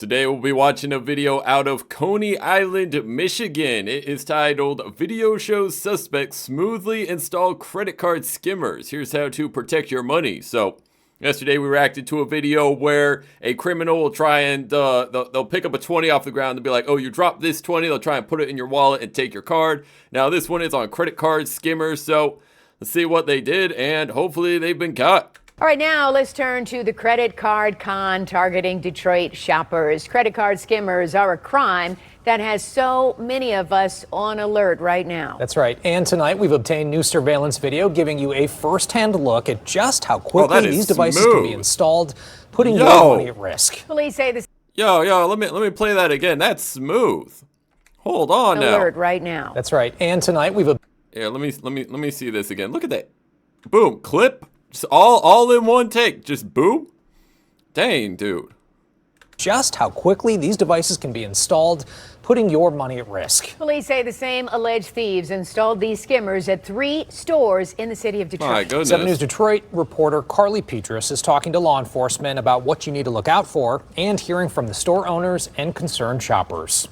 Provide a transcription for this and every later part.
Today we'll be watching a video out of Coney Island, Michigan. It is titled, Video Shows Suspects Smoothly Install Credit Card Skimmers. Here's how to protect your money. So, yesterday we reacted to a video where a criminal will try and, they'll pick up a 20 off the ground and be like, oh, you dropped this 20, they'll try and put it in your wallet and take your card. Now this one is on credit card skimmers, so let's see what they did and hopefully they've been caught. All right, now let's turn to the credit card con targeting Detroit shoppers. Credit card skimmers are a crime that has so many of us on alert right now. That's right. And tonight we've obtained new surveillance video giving you a first-hand look at just how quickly these devices can be installed, putting your money at risk. Police say this. Yo, let me play that again. That's smooth. Hold on now. Alert right now. That's right. And tonight we've Yeah, let me see this again. Look at that. Boom, clip. Just all in one take. Just boom. Dang, dude. just how quickly these devices can be installed, putting your money at risk. Police say the same alleged thieves installed these skimmers at 3 stores in the city of Detroit. My goodness. 7 News Detroit reporter Carly Petrus is talking to law enforcement about what you need to look out for and hearing from the store owners and concerned shoppers.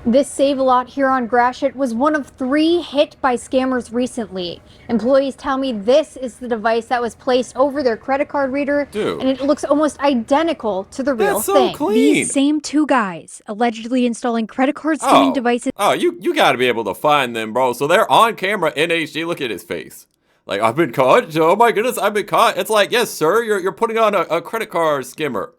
This Save-A-Lot here on Gratiot was one of 3 hit by scammers recently. Employees tell me this is the device that was placed over their credit card reader, Dude. and it looks almost identical to the real That's so thing. clean. These same 2 guys allegedly installing credit card skimming devices. Oh, you got to be able to find them, bro. So they're on camera in HD. Look at his face. Like, I've been caught. Oh my goodness, I've been caught. It's like, yes, sir, you're putting on a credit card skimmer.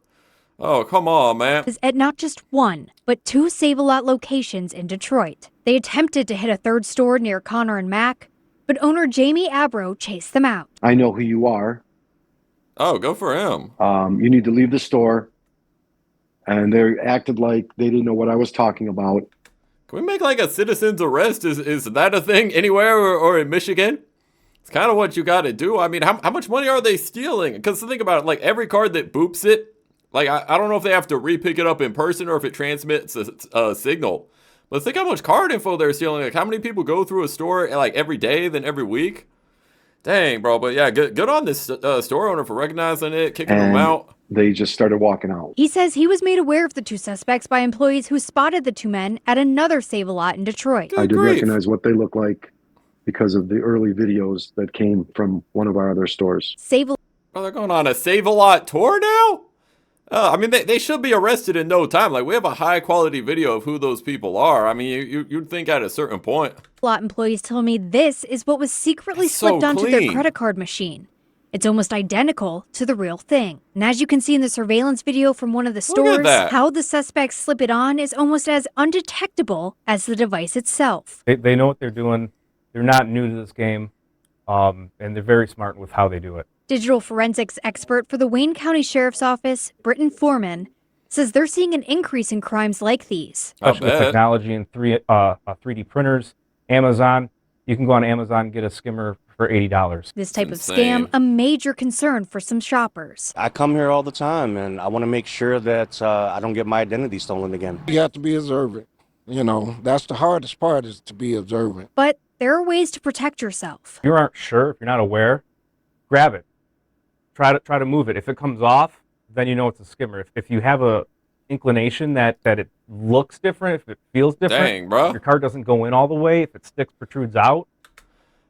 Oh, come on, man. At not just 1, but 2 Save-A-Lot locations in Detroit. They attempted to hit a 3rd store near Connor and Mack, but owner Jamie Abro chased them out. I know who you are. Oh, go for him. You need to leave the store. And they acted like they didn't know what I was talking about. Can we make like a citizen's arrest? Is that a thing anywhere or in Michigan? It's kind of what you got to do. I mean, how much money are they stealing? Because think about it, like every card that boops it, like, I don't know if they have to re-pick it up in person or if it transmits a signal. But think how much card info they're stealing. Like, how many people go through a store, like, every day, then every week? Dang, bro. But, yeah, good on this store owner for recognizing it, kicking them out. They just started walking out. He says he was made aware of the 2 suspects by employees who spotted the 2 men at another Save-A-Lot in Detroit. Good I did grief. recognize what they look like because of the early videos that came from one of our other stores. Save-A-Lot. Oh, they're going on a Save-A-Lot tour now? I mean, they should be arrested in no time. Like, we have a high-quality video of who those people are. I mean, you'd think at a certain point. Employees tell me this is what was secretly That's so slipped onto their clean. credit card machine. It's almost identical to the real thing. And as you can see in the surveillance video from one of the Look at stores, that. how the suspects slip it on is almost as undetectable as the device itself. They know what they're doing. They're not new to this game, and they're very smart with how they do it. Digital forensics expert for the Wayne County Sheriff's Office, Britton Foreman, says they're seeing an increase in crimes like these. Especially with technology and 3D printers. Amazon, you can go on Amazon and get a skimmer for $80. This type of insane. scam, a major concern for some shoppers. I come here all the time, and I want to make sure that I don't get my identity stolen again. You have to be observant. You know, that's the hardest part, is to be observant. But there are ways to protect yourself. If you aren't sure, if you're not aware, grab it. Try to move it. If it comes off, then you know it's a skimmer. If you have a inclination that it looks different, if it feels different, Dang, bro. if your card doesn't go in all the way, if it sticks, protrudes out.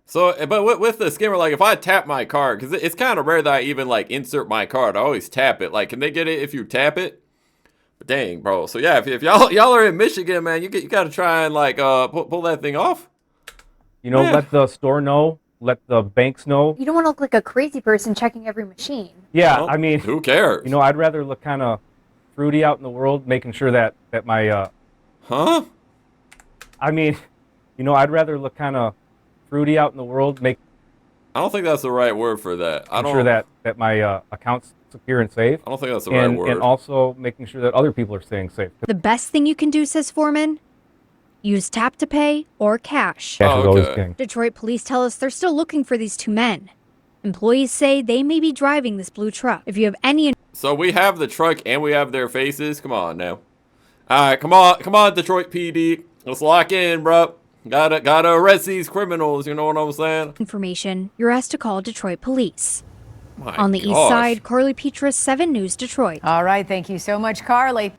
So, but with the skimmer, like if I tap my card, because it's kind of rare that I even like insert my card. I always tap it. Like, can they get it if you tap it? But dang, bro. So yeah, if y'all are in Michigan, man, you got to try and like pull that thing off. You know, Yeah. let the store know, let the banks know. You don't want to look like a crazy person checking every machine. Yeah, Well, I mean, who cares? you know, I'd rather look kind of fruity out in the world, making sure that my, Huh? I mean, you know, I'd rather look kind of fruity out in the world, making I don't think that's the right word for that. I don't sure that my account's secure and safe, I don't think that's the right word. and also making sure that other people are staying safe. The best thing you can do, says Foreman, use tap to pay or cash. Cash is always okay. king. Detroit police tell us they're still looking for these 2 men. Employees say they may be driving this blue truck. If you have any So we have the truck and we have their faces. Come on now. All right, come on, Detroit PD. Let's lock in, bro. Gotta arrest these criminals. You know what I'm saying? information, you're asked to call Detroit police. On the east side, Carly Petrus, 7 News Detroit. All right, thank you so much, Carly.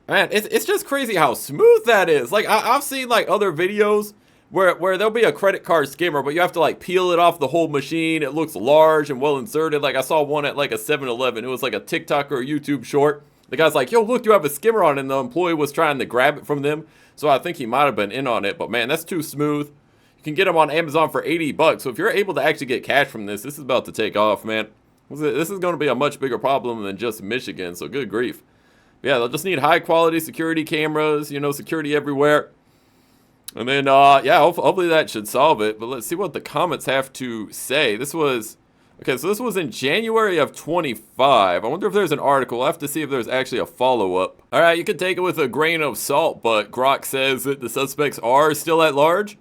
Man, it's just crazy how smooth that is. Like, I've seen, like, other videos where there'll be a credit card skimmer, but you have to, like, peel it off the whole machine. It looks large and well inserted. Like, I saw one at, like, a 7-Eleven. It was, like, a TikTok or a YouTube short. The guy's like, yo, look, you have a skimmer on it, and the employee was trying to grab it from them. So I think he might have been in on it. But, man, that's too smooth. You can get them on Amazon for $80. So if you're able to actually get cash from this is about to take off, man. This is going to be a much bigger problem than just Michigan, so good grief. Yeah, they'll just need high-quality security cameras, you know, security everywhere. And then, yeah, hopefully that should solve it. But let's see what the comments have to say. This was in January of 25. I wonder if there's an article. I'll have to see if there's actually a follow-up. All right, you can take it with a grain of salt, but Grok says that the suspects are still at large.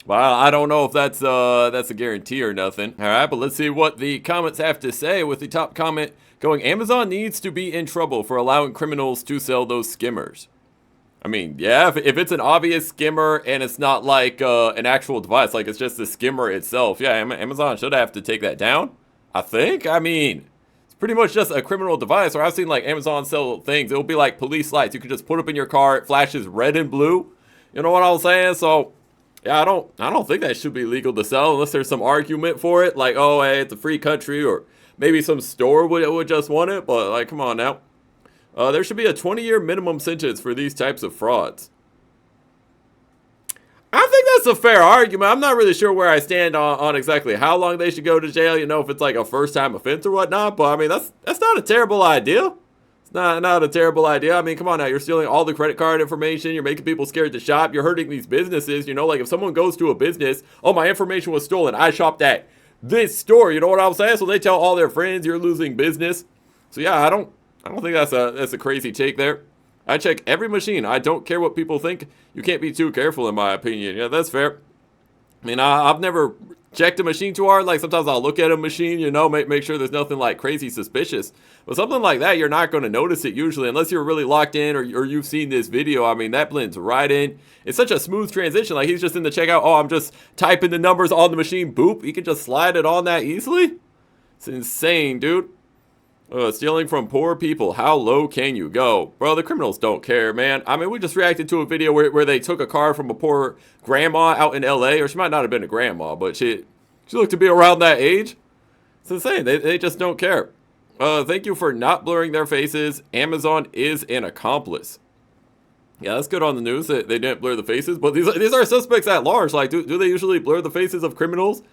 Well, I don't know if that's a guarantee or nothing. All right, but let's see what the comments have to say, with the top comment going, Amazon needs to be in trouble for allowing criminals to sell those skimmers. I mean, yeah, if it's an obvious skimmer and it's not like an actual device, like it's just the skimmer itself, yeah, Amazon should have to take that down, I think. I mean, it's pretty much just a criminal device. Or I've seen like Amazon sell things. It'll be like police lights. You can just put up in your car. It flashes red and blue. You know what I'm saying? So, yeah, I don't think that should be legal to sell unless there's some argument for it. Like, oh, hey, it's a free country, or maybe some store would just want it. But, like, come on now. There should be a 20-year minimum sentence for these types of frauds. I think that's a fair argument. I'm not really sure where I stand on exactly how long they should go to jail. You know, if it's like a first-time offense or whatnot. But, I mean, that's not a terrible idea. It's not a terrible idea. I mean, come on now. You're stealing all the credit card information. You're making people scared to shop. You're hurting these businesses. You know, like if someone goes to a business, oh, my information was stolen. I shopped at this store. You know what I'm saying? So they tell all their friends you're losing business. So, yeah, I don't think that's a crazy take there. I check every machine. I don't care what people think. You can't be too careful, in my opinion. Yeah, that's fair. I mean, I've never checked a machine too hard. Like, sometimes I'll look at a machine, you know, make sure there's nothing, like, crazy suspicious. But something like that, you're not going to notice it usually, unless you're really locked in or you've seen this video. I mean, that blends right in. It's such a smooth transition. Like, he's just in the checkout. Oh, I'm just typing the numbers on the machine. Boop. You can just slide it on that easily. It's insane, dude. Stealing from poor people. How low can you go? Bro, the criminals don't care, man. I mean, we just reacted to a video where they took a car from a poor grandma out in LA, or she might not have been a grandma, but she looked to be around that age. It's insane. They just don't care. Thank you for not blurring their faces. Amazon is an accomplice. Yeah, that's good on the news that they didn't blur the faces, but these are suspects at large. Like, do they usually blur the faces of criminals?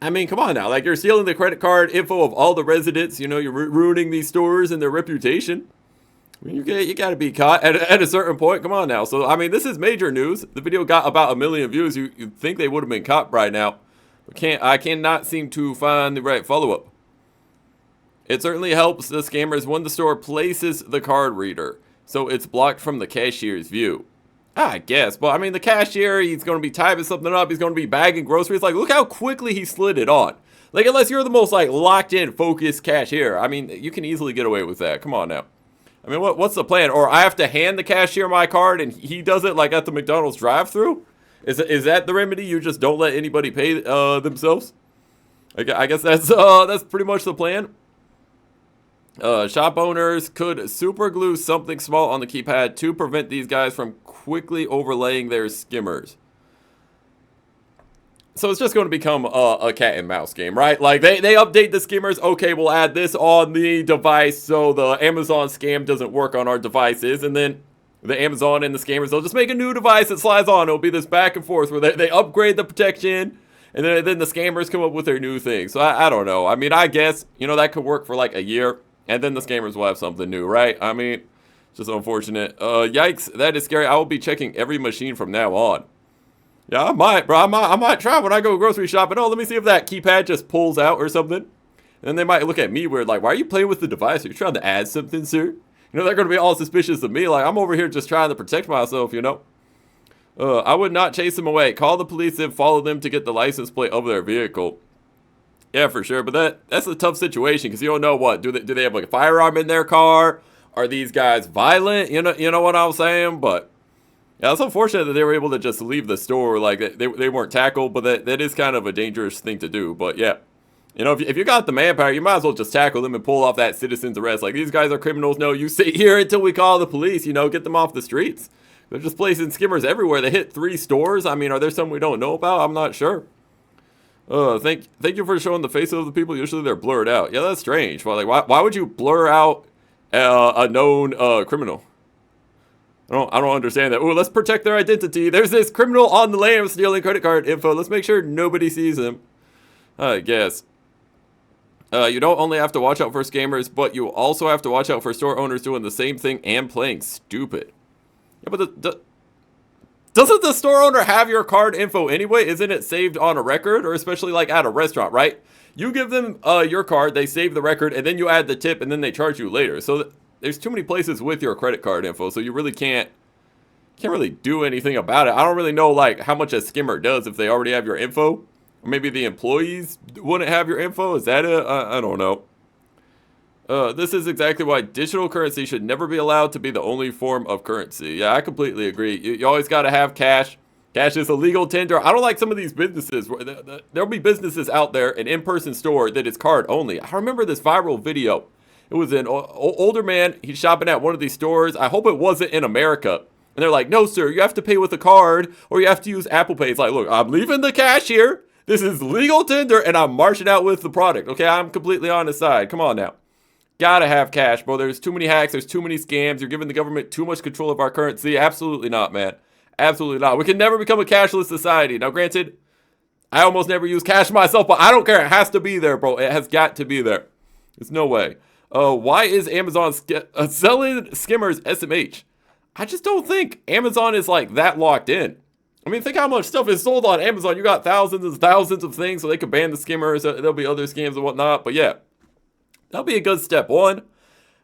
I mean, come on now. Like, you're stealing the credit card info of all the residents. You know, you're ruining these stores and their reputation. I mean, you got to be caught at a certain point. Come on now. So, I mean, this is major news. The video got about 1 million views. You'd think they would have been caught right now. I cannot seem to find the right follow-up. It certainly helps the scammers when the store places the card reader, so it's blocked from the cashier's view. I guess, but I mean, the cashier, he's going to be typing something up. He's going to be bagging groceries. Like, look how quickly he slid it on. Like, unless you're the most, like, locked-in, focused cashier. I mean, you can easily get away with that. Come on now. I mean, what's the plan? Or I have to hand the cashier my card and he does it, like, at the McDonald's drive-thru? Is that the remedy? You just don't let anybody pay themselves? I guess that's pretty much the plan. Shop owners could super glue something small on the keypad to prevent these guys from quickly overlaying their skimmers. So it's just going to become a cat and mouse game, right? Like, they update the skimmers. Okay, we'll add this on the device so the Amazon scam doesn't work on our devices. And then the Amazon and the scammers, they'll just make a new device that slides on. It'll be this back and forth where they upgrade the protection. And then the scammers come up with their new thing. So I don't know. I mean, I guess, you know, that could work for like a year. And then the scammers will have something new, right? I mean, it's just unfortunate. Yikes, that is scary. I will be checking every machine from now on. Yeah, I might, bro. I might try when I go grocery shopping. Oh, let me see if that keypad just pulls out or something. And then they might look at me weird, like, why are you playing with the device? Are you trying to add something, sir? You know, they're going to be all suspicious of me. Like, I'm over here just trying to protect myself, you know? I would not chase them away. Call the police and follow them to get the license plate of their vehicle. Yeah, for sure. But that's a tough situation because you don't know what. Do they have like a firearm in their car? Are these guys violent? You know what I'm saying? But yeah, it's unfortunate that they were able to just leave the store. Like they weren't tackled, but that is kind of a dangerous thing to do. But yeah, You know, if you got the manpower, you might as well just tackle them and pull off that citizen's arrest. Like, these guys are criminals. No, you sit here until we call the police, you know, get them off the streets. They're just placing skimmers everywhere. They hit 3 stores. I mean, are there some we don't know about? I'm not sure. Thank you for showing the faces of the people. Usually they're blurred out. Yeah, that's strange. Well, like, why would you blur out a known criminal? I don't understand that. Oh, let's protect their identity. There's this criminal on the lam stealing credit card info. Let's make sure nobody sees him. I guess. You don't only have to watch out for scammers, but you also have to watch out for store owners doing the same thing and playing stupid. Yeah, but doesn't the store owner have your card info anyway? Isn't it saved on a record? Or especially like at a restaurant, right? You give them your card, they save the record, and then you add the tip, and then they charge you later. So there's too many places with your credit card info, so you really can't really do anything about it. I don't really know like how much a skimmer does if they already have your info. Or maybe the employees wouldn't have your info. Is that it? I don't know. This is exactly why digital currency should never be allowed to be the only form of currency. Yeah, I completely agree. You always got to have cash. Cash is a legal tender. I don't like some of these businesses. There'll be businesses out there, an in-person store that is card only. I remember this viral video. It was an older man. He's shopping at one of these stores. I hope it wasn't in America. And they're like, no, sir, you have to pay with a card or you have to use Apple Pay. It's like, look, I'm leaving the cash here. This is legal tender, and I'm marching out with the product. Okay, I'm completely on the side. Come on now. Gotta have cash, bro. There's too many hacks. There's too many scams. You're giving the government too much control of our currency. Absolutely not, man. Absolutely not. We can never become a cashless society. Now, granted, I almost never use cash myself, but I don't care. It has to be there, bro. It has got to be there. There's no way. Why is Amazon selling skimmers SMH? I just don't think Amazon is like that locked in. I mean, think how much stuff is sold on Amazon. You got thousands and thousands of things, so they could ban the skimmers. There'll be other scams and whatnot. But yeah, that'll be a good step one.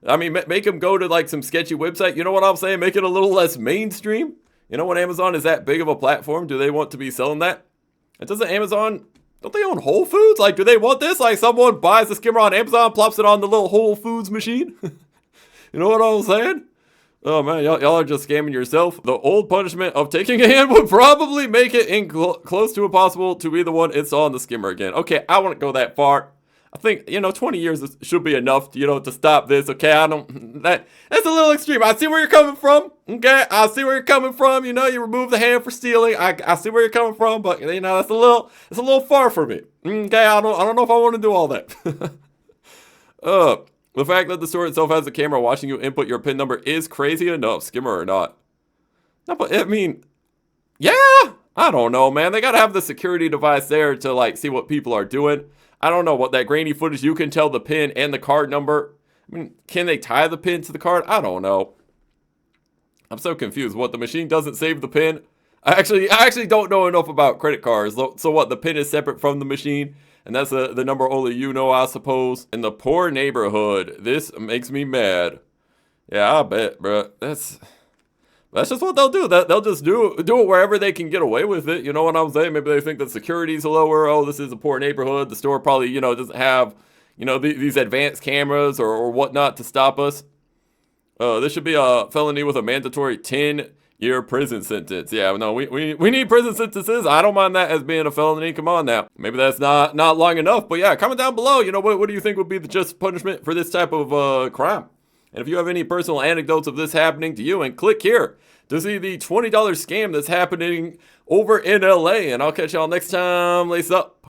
I mean, make them go to like some sketchy website. You know what I'm saying? Make it a little less mainstream. You know, when Amazon is that big of a platform, do they want to be selling that? And doesn't Amazon, don't they own Whole Foods? Like, do they want this? Like, someone buys the skimmer on Amazon, plops it on the little Whole Foods machine? You know what I'm saying? Oh man, y'all are just scamming yourself. The old punishment of taking a hand would probably make it close to impossible to be the one installing the skimmer again. Okay, I wouldn't go that far. I think, 20 years should be enough, to stop this. Okay, that's a little extreme. I see where you're coming from. Okay, I see where you're coming from. You remove the hand for stealing. I see where you're coming from, but that's a little far for me. Okay, I don't know if I want to do all that. The fact that the store itself has a camera watching you input your PIN number is crazy enough, skimmer or not. No, but I mean, yeah, I don't know, man. They gotta have the security device there to see what people are doing. I don't know what that grainy footage. You can tell the PIN and the card number. I mean, can they tie the PIN to the card? I don't know. I'm so confused. What, the machine doesn't save the PIN? I actually don't know enough about credit cards. So what, the PIN is separate from the machine? And that's the number only I suppose. In the poor neighborhood, this makes me mad. Yeah, I bet, bro. That's just what they'll do. They'll just do it wherever they can get away with it. You know what I'm saying? Maybe they think that security's lower. Oh, this is a poor neighborhood. The store probably, doesn't have, these advanced cameras or whatnot to stop us. This should be a felony with a mandatory 10-year prison sentence. Yeah, no, we need prison sentences. I don't mind that as being a felony. Come on now. Maybe that's not long enough. But yeah, comment down below. What do you think would be the just punishment for this type of crime? And if you have any personal anecdotes of this happening to you, and click here to see the $20 scam that's happening over in LA. And I'll catch y'all next time. Lace up.